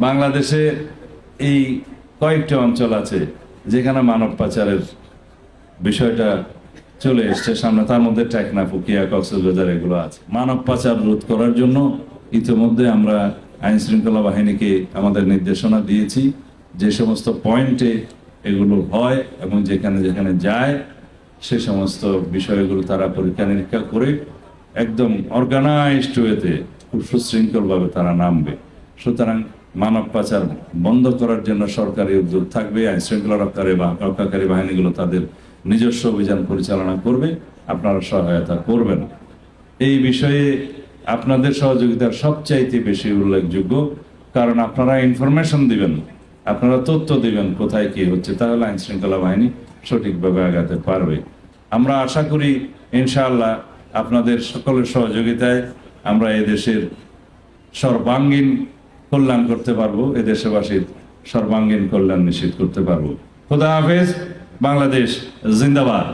বাংলাদেশে এই কয়েকটি অঞ্চল আছে যেখানে মানব পাচারের বিষয়টা চলে এসছে সামনে, তার মধ্যে টেকনাফ, উখিয়া, কক্সবাজার এগুলো আছে। মানব পাচার রোধ করার জন্য ইতিমধ্যে আমরা আইন শৃঙ্খলা বাহিনীকে আমাদের নির্দেশনা দিয়েছি যে সমস্ত পয়েন্টে এগুলো হয় এবং যেখানে যেখানে যায় সে সমস্ত বিষয়গুলো তারা পরীক্ষা নিরীক্ষা করে একদম অর্গানাইজড ওয়েতে খুব সুশৃঙ্খলভাবে তারা নামবে। সুতরাং মানব পাচার বন্ধ করার জন্য সরকারি উদ্যোগ থাকবে, আইন শৃঙ্খলা রক্ষাকারী বাহিনীগুলো তাদের নিজস্ব অভিযান পরিচালনা করবে, আপনারা সহায়তা করবেন। এই বিষয়ে আপনাদের সহযোগিতার সবচাইতে বেশি উল্লেখযোগ্য, কারণ আপনারা ইনফরমেশন দিবেন, আপনারা তথ্য দিবেন কোথায় কি হচ্ছে, তাহলে আইন শৃঙ্খলা বাহিনী সঠিকভাবে আগাতে পারবে। আমরা আশা করি ইনশাআল্লাহ আপনাদের সকলের সহযোগিতায় আমরা এদেশের সর্বাঙ্গীন কল্যাণ করতে পারবো, এদেশবাসীর সর্বাঙ্গীন কল্যাণ নিশ্চিত করতে পারবো। খোদা হাফেজ। বাংলাদেশ জিন্দাবাদ।